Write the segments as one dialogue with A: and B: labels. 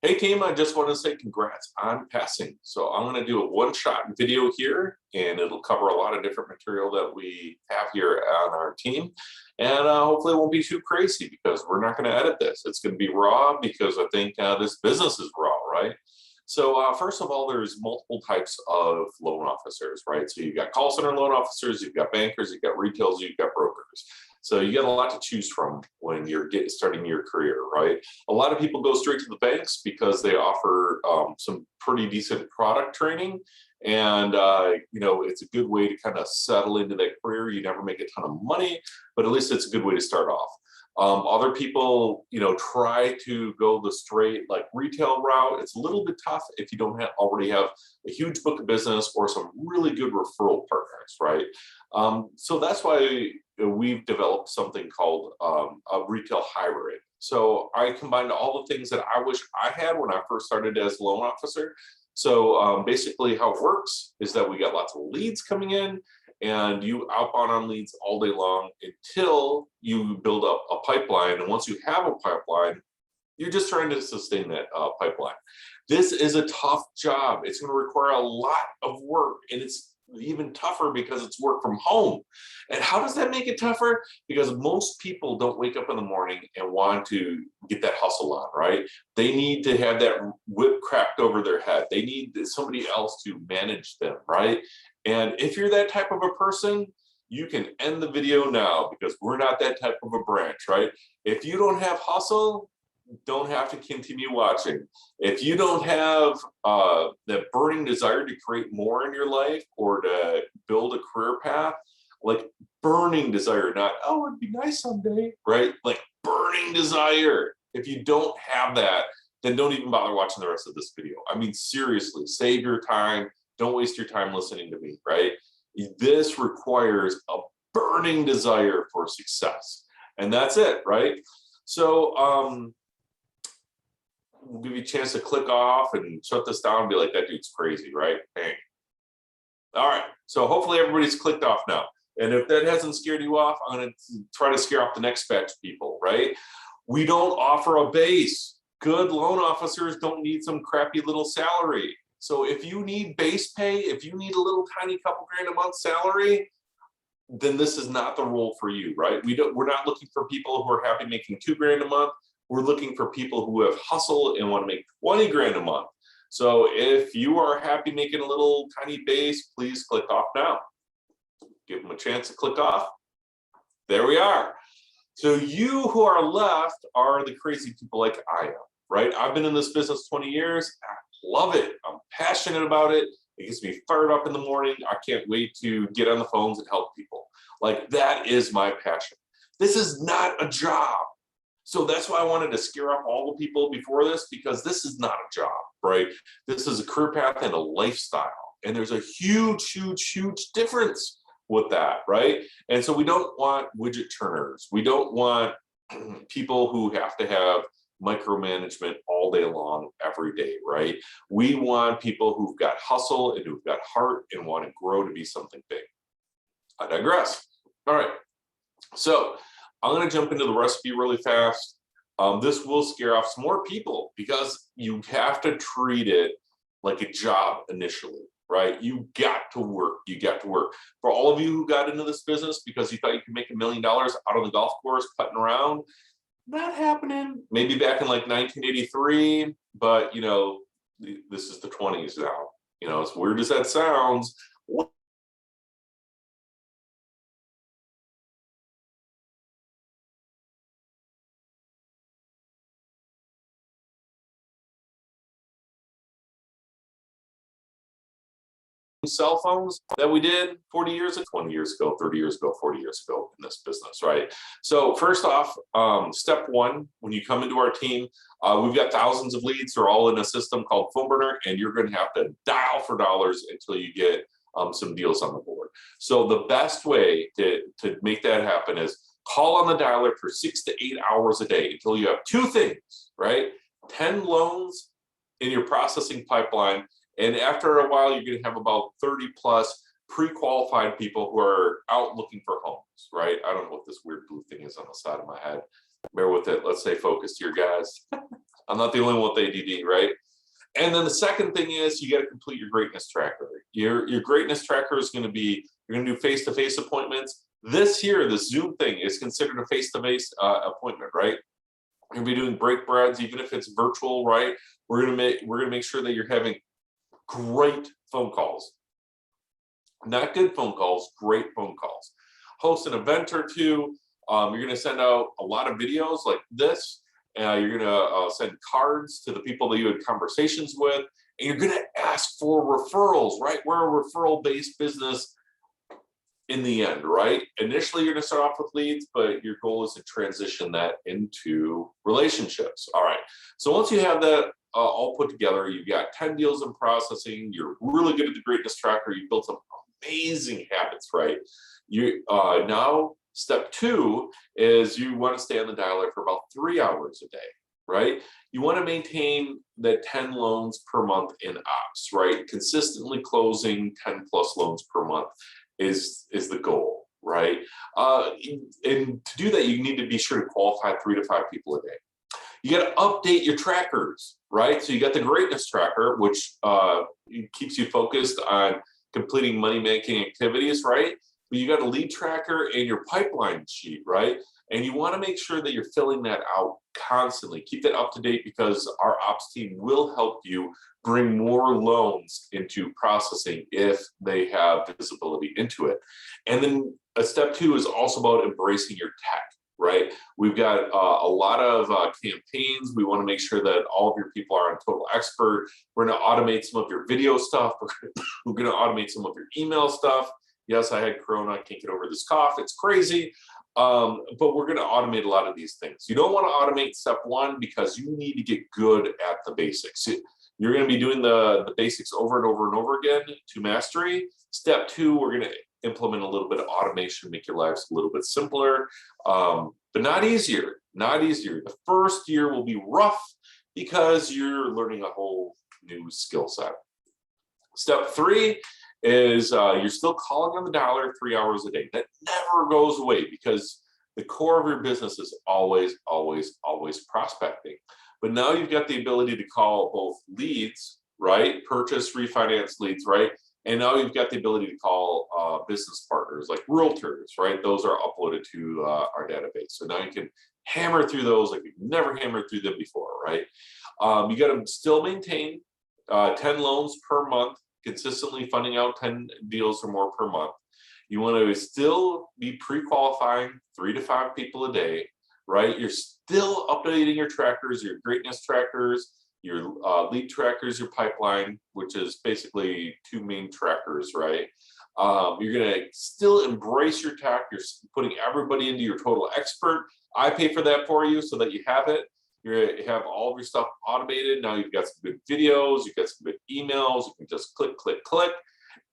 A: Hey team, I just want to say congrats on passing. So I'm going to do a one-shot video here, and it'll cover a lot of different material that we have here on our team. And hopefully it won't be too crazy because we're not going to edit this. It's going to be raw because I think this business is raw, right? So first of all, there's multiple types of loan officers, right? So you've got call center loan officers, you've got bankers, you've got retailers, you've got brokers. So you got a lot to choose from when you're starting your career, right? A lot of people go straight to the banks because they offer some pretty decent product training, and it's a good way to kind of settle into that career. You never make a ton of money, but at least it's a good way to start off. Other people, try to go the straight like retail route. It's a little bit tough if you don't already have a huge book of business or some really good referral partners, right? So that's why we've developed something called a retail hybrid. So I combined all the things that I wish I had when I first started as a loan officer. So basically how it works is that we got lots of leads coming in, and you outbound on leads all day long until you build up a pipeline. And once you have a pipeline, you're just trying to sustain that pipeline. This is a tough job. It's going to require a lot of work, and it's even tougher because it's work from home. And how does that make it tougher? Because most people don't wake up in the morning and want to get that hustle on, right? They need to have that whip cracked over their head. They need somebody else to manage them, right? And if you're that type of a person, you can end the video now because we're not that type of a branch, right? If you don't have hustle, don't have to continue watching. If you don't have that burning desire to create more in your life or to build a career path, like burning desire, not, oh, it'd be nice someday, right? Like burning desire. If you don't have that, then don't even bother watching the rest of this video. I mean, seriously, save your time. Don't waste your time listening to me, right? This requires a burning desire for success. And that's it, right? So, we'll give you a chance to click off and shut this down and be like, that dude's crazy, right? Bang. All right, so hopefully everybody's clicked off now. And if that hasn't scared you off, I'm gonna try to scare off the next batch of people, right? We don't offer a base. Good loan officers don't need some crappy little salary. So if you need base pay, if you need a little tiny couple grand a month salary, then this is not the role for you, right? We're not looking for people who are happy making 2 grand a month. We're looking for people who have hustle and want to make 20 grand a month. So if you are happy making a little tiny base, please click off now. Give them a chance to click off. There we are. So you who are left are the crazy people like I am, right? I've been in this business 20 years. I love it. I'm passionate about it. It gets me fired up in the morning. I can't wait to get on the phones and help people. Like, that is my passion. This is not a job. So that's why I wanted to scare off all the people before this, because this is not a job, right? This is a career path and a lifestyle. And there's a huge, huge, huge difference with that, right? And so we don't want widget turners. We don't want people who have to have micromanagement all day long, every day, right? We want people who've got hustle and who've got heart and want to grow to be something big. I digress. All right. So I'm going to jump into the recipe really fast. This will scare off some more people because you have to treat it like a job initially, right? You got to work. You got to work. For all of you who got into this business because you thought you could make $1 million out on the golf course putting around, not happening. Maybe back in like 1983, but this is the 20s now. As weird as that sounds, cell phones that we did 40 years ago, 20 years ago, 30 years ago, 40 years ago in this business, right? So first off, step one, when you come into our team, we've got thousands of leads. They're all in a system called PhoneBurner, and you're going to have to dial for dollars until you get some deals on the board. So the best way to make that happen is call on the dialer for 6 to 8 hours a day until you have 2 things, right? 10 loans in your processing pipeline. And after a while, you're going to have about 30 plus pre-qualified people who are out looking for homes, right? I don't know what this weird blue thing is on the side of my head. Bear with it. Let's stay focused here, guys. I'm not the only one with ADD, right? And then the second thing is you got to complete your greatness tracker. Your greatness tracker is going to be, you're going to do face-to-face appointments. This here, the Zoom thing is considered a face-to-face appointment, right? You're going to be doing break breads, even if it's virtual, right? We're going to make sure that you're having great phone calls, not good phone calls, great phone calls. Host an event or two. You're going to send out a lot of videos like this. You're going to send cards to the people that you had conversations with, and you're going to ask for referrals, right? We're a referral-based business in the end, right? Initially, you're going to start off with leads, but your goal is to transition that into relationships. All right. So once you have that all put together, you've got 10 deals in processing, you're really good at the greatness tracker, you built some amazing habits, right? You now step 2 is you want to stay on the dialer for about 3 hours a day, right? You want to maintain that 10 loans per month in ops, right? Consistently closing 10 plus loans per month is the goal, right? And to do that, you need to be sure to qualify 3 to 5 people a day. You got to update your trackers, right? So you got the greatness tracker, which keeps you focused on completing money-making activities, right? But you got a lead tracker and your pipeline sheet, right? And you want to make sure that you're filling that out constantly. Keep that up to date because our ops team will help you bring more loans into processing if they have visibility into it. And then step 2 is also about embracing your tech, right? We've got a lot of campaigns. We want to make sure that all of your people are on Total Expert. We're going to automate some of your video stuff. We're going to automate some of your email stuff. Yes, I had Corona. I can't get over this cough. It's crazy. But we're going to automate a lot of these things. You don't want to automate step 1 because you need to get good at the basics. You're going to be doing the basics over and over and over again to mastery. Step 2, we're going to implement a little bit of automation, make your lives a little bit simpler, but not easier, not easier. The first year will be rough because you're learning a whole new skill set. Step 3 is you're still calling on the dollar 3 hours a day. That never goes away because the core of your business is always, always, always prospecting. But now you've got the ability to call both leads, right? Purchase, refinance leads, right? And now you've got the ability to call business partners like realtors, right? Those are uploaded to our database. So now you can hammer through those like you've never hammered through them before, right? You got to still maintain 10 loans per month, consistently funding out 10 deals or more per month. You want to still be pre-qualifying 3 to 5 people a day, right? You're still updating your trackers, your greatness trackers, your lead trackers, your pipeline, which is basically 2 main trackers, right? You're gonna still embrace your tech. You're putting everybody into your Total Expert. I pay for that for you so that you have it. You have all of your stuff automated. Now you've got some good videos, you've got some good emails. You can just click, click, click.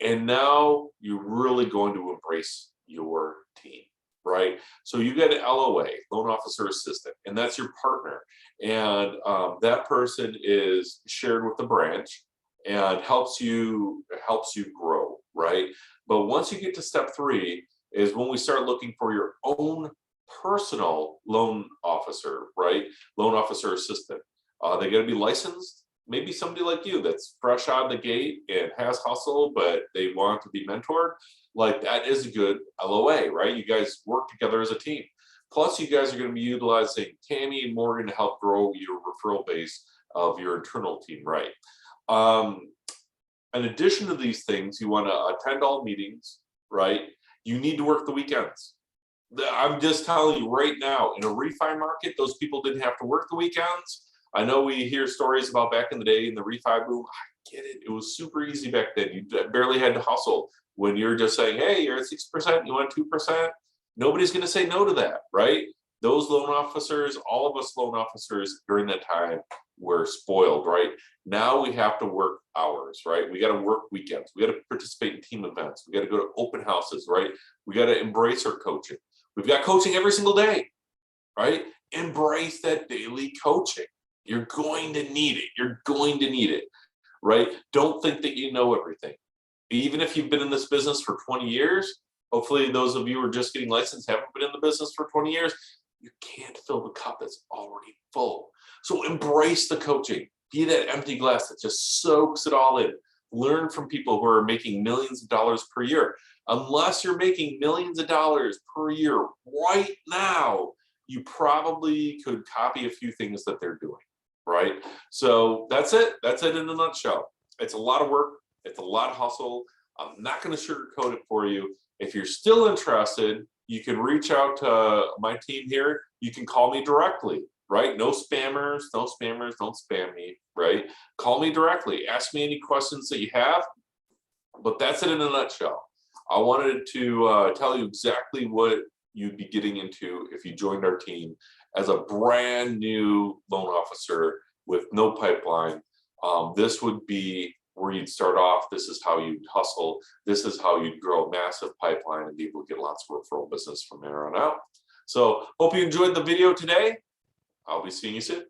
A: And now you're really going to embrace your team, right? So you get an LOA, loan officer assistant, and that's your partner. And that person is shared with the branch and helps you grow, right? But once you get to step 3 is when we start looking for your own personal loan officer, right? Loan officer assistant. They got to be licensed. Maybe somebody like you that's fresh out of the gate and has hustle, but they want to be mentored. Like that is a good LOA, right? You guys work together as a team. Plus, you guys are going to be utilizing Tammy and Morgan to help grow your referral base of your internal team, right? In addition to these things, you want to attend all meetings, right? You need to work the weekends. I'm just telling you right now, in a refi market, those people didn't have to work the weekends. I know we hear stories about back in the day in the refi boom. I get it. It was super easy back then. You barely had to hustle. When you're just saying, hey, you're at 6%, you want 2%, nobody's going to say no to that, right? Those loan officers, all of us loan officers during that time were spoiled, right? Now we have to work hours, right? We got to work weekends. We got to participate in team events. We got to go to open houses, right? We got to embrace our coaching. We've got coaching every single day, right? Embrace that daily coaching. You're going to need it. You're going to need it, right? Don't think that you know everything. Even if you've been in this business for 20 years, hopefully those of you who are just getting licensed haven't been in the business for 20 years. You can't fill the cup that's already full. So embrace the coaching. Be that empty glass that just soaks it all in. Learn from people who are making millions of dollars per year. Unless you're making millions of dollars per year right now, you probably could copy a few things that they're doing, right? So that's it. That's it in a nutshell. It's a lot of work. It's a lot of hustle. I'm not going to sugarcoat it for you. If you're still interested, you can reach out to my team here. You can call me directly, right? No spammers, no spammers, don't spam me, right? Call me directly. Ask me any questions that you have. But that's it in a nutshell. I wanted to tell you exactly what you'd be getting into if you joined our team as a brand new loan officer with no pipeline. This would be where you'd start off. This is how you'd hustle. This is how you'd grow a massive pipeline and be able to get lots of referral business from there on out. So hope you enjoyed the video today. I'll be seeing you soon.